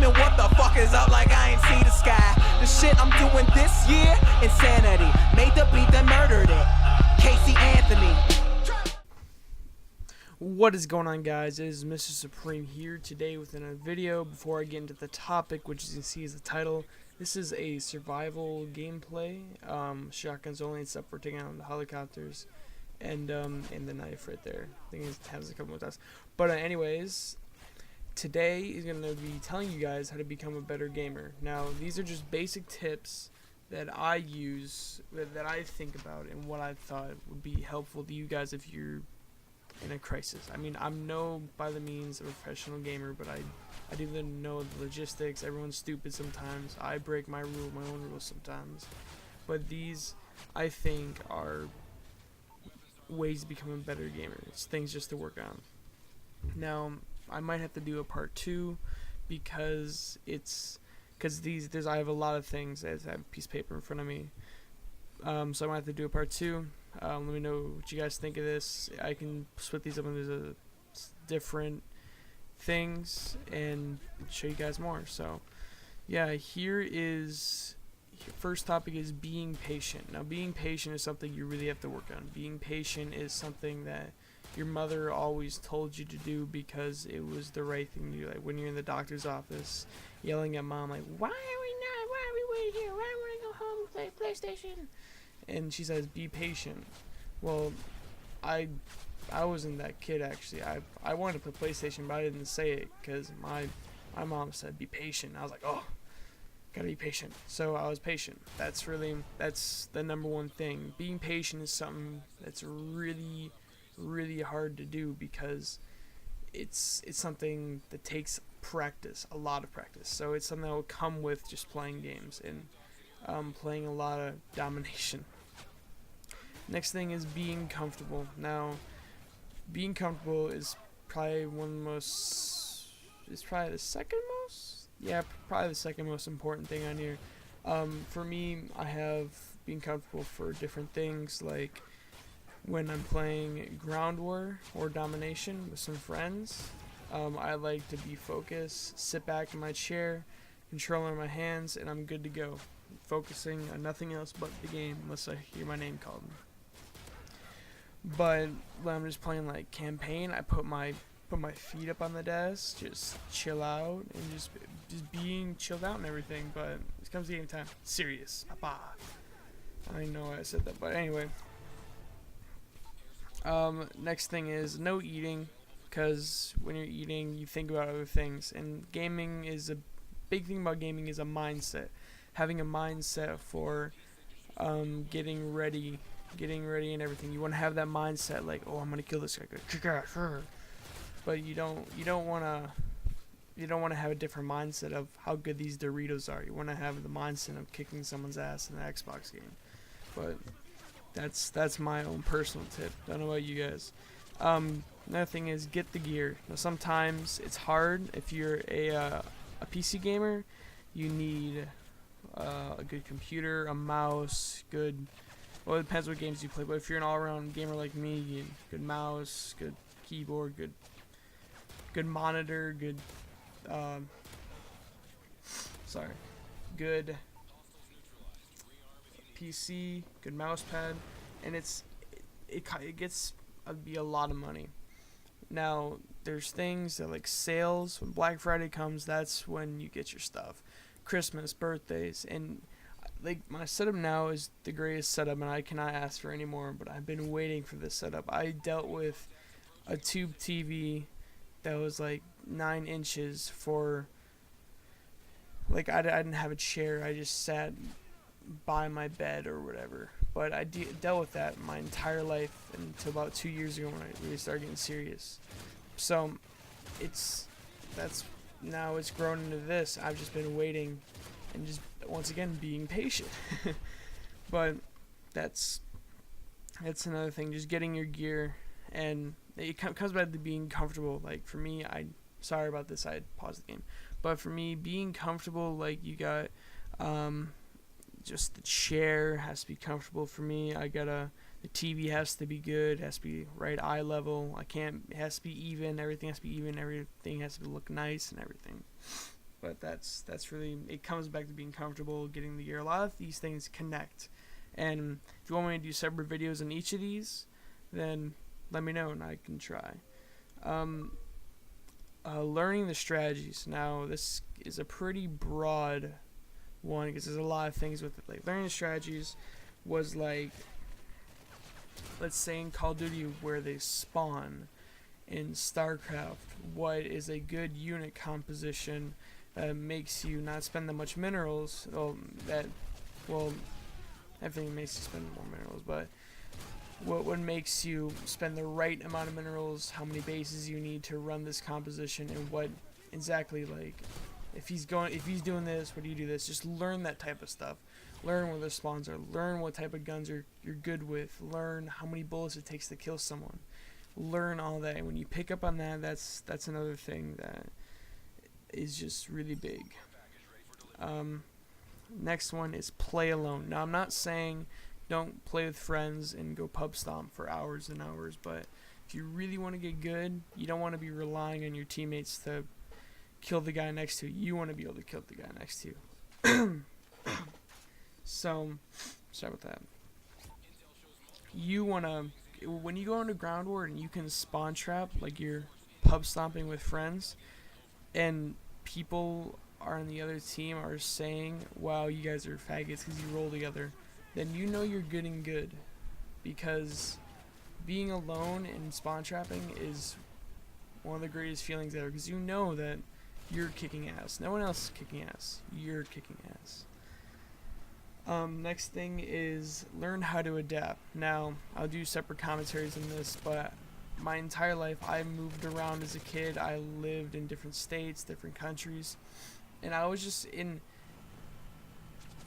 screaming, what the fuck is up, like I ain't see the sky. The shit I'm doing this year, insanity. Made the beat that murdered it. Casey Anthony. What is going on, guys? It is Mr. Supreme here today with another video. Before I get into the topic, which you can see is the title, this is a survival gameplay. Shotguns only, except for taking out the helicopters and the knife right there. I think it has a couple more times. But anyways, today is going to be telling you guys how to become a better gamer. Now, these are just basic tips that I use, that I think about, and what I thought would be helpful to you guys if you're in a crisis. I mean, I'm no by the means a professional gamer, but I do know the logistics. Everyone's stupid sometimes. I break my own rules sometimes. But these, I think, are ways to become a better gamer. It's things just to work on. Now, I might have to do a part 2 because I have a lot of things. I have a piece of paper in front of me. So I might have to do a part 2. Let me know what you guys think of this. I can split these up into different things and show you guys more. So, yeah, first topic is being patient. Now, being patient is something you really have to work on. Being patient is something that your mother always told you to do because it was the right thing to do. Like when you're in the doctor's office, yelling at mom, like, why are we waiting here? Why don't we go home and play PlayStation? And she says, be patient. Well, I wasn't that kid, actually. I wanted to play PlayStation, but I didn't say it because my mom said, be patient. I was like, oh, gotta be patient. So I was patient. That's the number one thing. Being patient is something that's really, really hard to do because it's something that takes practice, a lot of practice. So it's something that will come with just playing games and playing a lot of domination. Next thing is being comfortable. Now, being comfortable is probably probably the second most? Yeah, probably the second most important thing on here. For me, I have being comfortable for different things, like when I'm playing ground war or domination with some friends. I like to be focused, sit back in my chair, controlling my hands, and I'm good to go. Focusing on nothing else but the game unless I hear my name called. But when I'm just playing like campaign, I put my feet up on the desk, just chill out, and just being chilled out and everything. But it comes to game time, serious, papa. I know I said that, but anyway. Next thing is no eating, because when you're eating, you think about other things, and gaming is a big thing about gaming is a mindset. Having a mindset for getting ready and everything. You want to have that mindset like, oh, I'm gonna kill this guy. But you don't want to have a different mindset of how good these Doritos are. You want to have the mindset of kicking someone's ass in the Xbox game. But that's my own personal tip. Don't know about you guys. Another thing is get the gear. Now, sometimes it's hard if you're a PC gamer. You need a good computer, a mouse, well, it depends what games you play, but if you're an all-around gamer like me, you need good mouse, good keyboard, good monitor, good PC, good mouse pad, and it gets to be a lot of money. Now, there's things that like sales. When Black Friday comes, that's when you get your stuff. Christmas, birthdays, and like my setup now is the greatest setup, and I cannot ask for any more. But I've been waiting for this setup. I dealt with a tube TV that was like 9 inches for like I didn't have a chair. I just sat by my bed or whatever. But I dealt with that my entire life until about 2 years ago when I really started getting serious. So now it's grown into this. I've just been waiting and just once again being patient. But that's another thing, just getting your gear, and it comes back to being comfortable. Like for me, sorry about this, I paused the game, but for me, being comfortable, like you got just the chair has to be comfortable for me. The TV has to be good, has to be right eye level. It has to be even, everything has to be even, everything has to look nice and everything. but that's really, it comes back to being comfortable getting the gear. A lot of these things connect, and if you want me to do separate videos on each of these, then let me know and I can try. Learning the strategies. Now this is a pretty broad one because there's a lot of things with it. Like learning the strategies was like, let's say in Call of Duty where they spawn, in StarCraft, what is a good unit composition that makes you not spend that much minerals. Everything makes you spend more minerals, but what makes you spend the right amount of minerals, how many bases you need to run this composition, and what exactly, like, if he's doing this, what do you do this? Just learn that type of stuff. Learn where the spawns are. Learn what type of guns you're good with. Learn how many bullets it takes to kill someone. Learn all that. And when you pick up on that, that's another thing that is just really big. Next one is play alone. Now I'm not saying don't play with friends and go pub stomp for hours and hours, but if you really want to get good, you don't want to be relying on your teammates to kill the guy next to you. You want to be able to kill the guy next to you. So, sorry about that. You want to, when you go into ground war and you can spawn trap, like you're pub stomping with friends, and people on the other team are saying, wow, you guys are faggots because you roll together, then you know you're getting good. Because being alone and spawn trapping is one of the greatest feelings ever, because you know that you're kicking ass. No one else is kicking ass. You're kicking ass. Next thing is learn how to adapt. Now, I'll do separate commentaries on this, but my entire life I moved around as a kid. I lived in different states, different countries, and I was just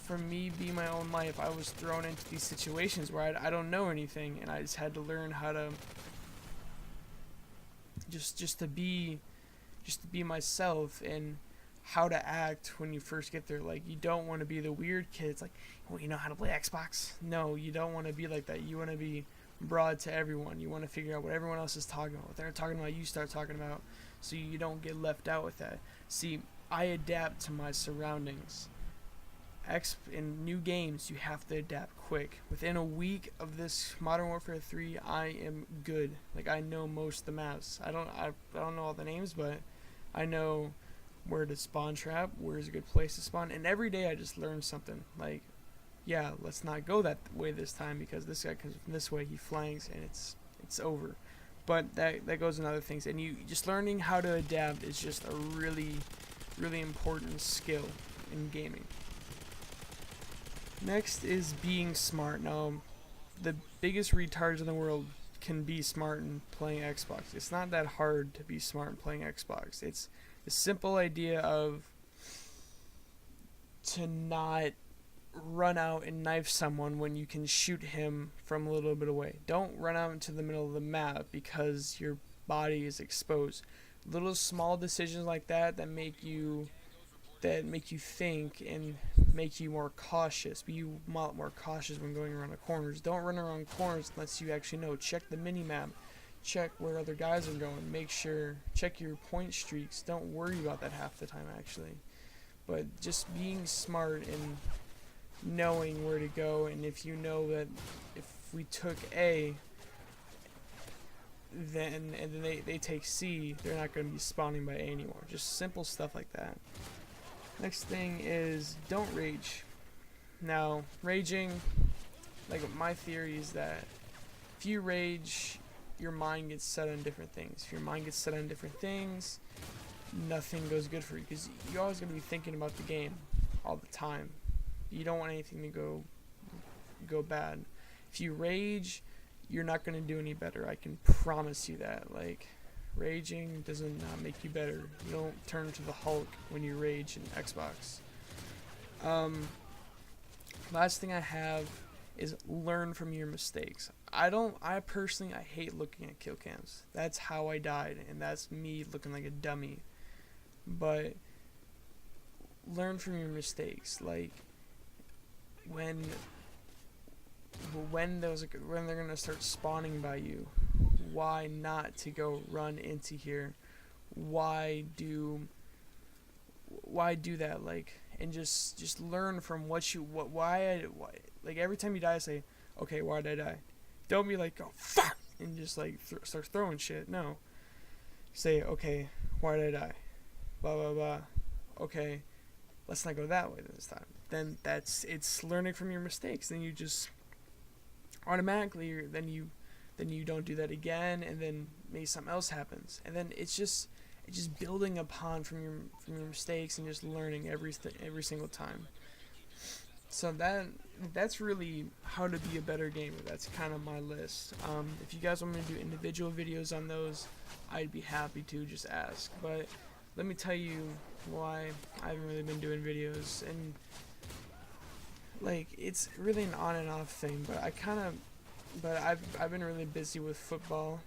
for me being my own life, I was thrown into these situations where I don't know anything, and I just had to learn how to just to be myself, and how to act when you first get there. Like, you don't want to be the weird kid. It's like, well, you know how to play Xbox? No, you don't want to be like that. You want to be broad to everyone. You want to figure out what everyone else is talking about. What they're talking about, you start talking about, so you don't get left out with that. See, I adapt to my surroundings. In new games, you have to adapt quick. Within a week of this Modern Warfare 3, I am good. Like, I know most of the maps. I don't know all the names, but I know where to spawn trap, where's a good place to spawn, and every day I just learn something. Like, yeah, let's not go that way this time because this guy comes from this way, he flanks, and it's over. But that goes in other things, and you just learning how to adapt is just a really, really important skill in gaming. Next is being smart. Now, the biggest retards in the world can be smart in playing Xbox. It's not that hard to be smart in playing Xbox. It's the simple idea of to not run out and knife someone when you can shoot him from a little bit away. Don't run out into the middle of the map because your body is exposed. Little small decisions like that make you think and make you more cautious. Be a lot more cautious when going around the corners. Don't run around corners unless you actually know. Check the mini-map. Check where other guys are going. Make sure. Check your point streaks. Don't worry about that half the time, actually. But just being smart and knowing where to go. And if you know that if we took A, then they take C, they're not going to be spawning by A anymore. Just simple stuff like that. Next thing is don't rage. Now, raging, like, my theory is that if you rage, your mind gets set on different things. If your mind gets set on different things, nothing goes good for you, because you're always going to be thinking about the game all the time. You don't want anything to go bad. If you rage, you're not going to do any better. I can promise you that. Like, raging doesn't make you better. You don't turn into the Hulk when you rage in Xbox. Last thing I have is learn from your mistakes. I personally hate looking at kill cams. That's how I died, and that's me looking like a dummy. But learn from your mistakes. Like, when they're gonna start spawning by you, why not to go run into here? Why why do that, like, and just learn from why, like, every time you die, say, okay, why did I die? Don't be like, oh fuck, and just like start throwing shit. No, say, okay, why did I die? Blah blah blah. Okay, let's not go that way this time. Then it's learning from your mistakes. Then you just automatically, then you don't do that again, and then maybe something else happens, and then it's just building upon from your mistakes and just learning every single time. So that's really how to be a better gamer. That's kind of my list. If you guys want me to do individual videos on those, I'd be happy to. Just ask. But let me tell you why I haven't really been doing videos, and like, it's really an on and off thing. But I've been really busy with football,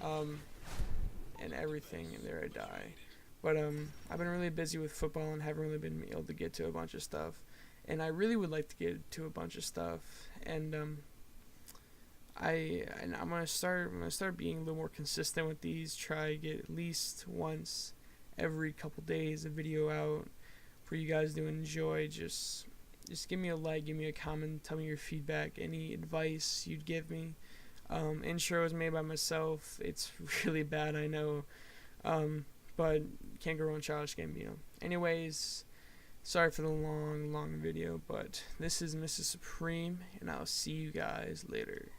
and everything, and there I die. But I've been really busy with football and haven't really been able to get to a bunch of stuff. And I really would like to get to a bunch of stuff, and I'm gonna start being a little more consistent with these. Try to get at least once every couple days a video out for you guys to enjoy. Just give me a like, give me a comment, tell me your feedback, any advice you'd give me. Intro was made by myself. It's really bad, I know, but can't go wrong with Childish Gambino. Anyways. Sorry for the long video, but this is Mr. Supreme, and I'll see you guys later.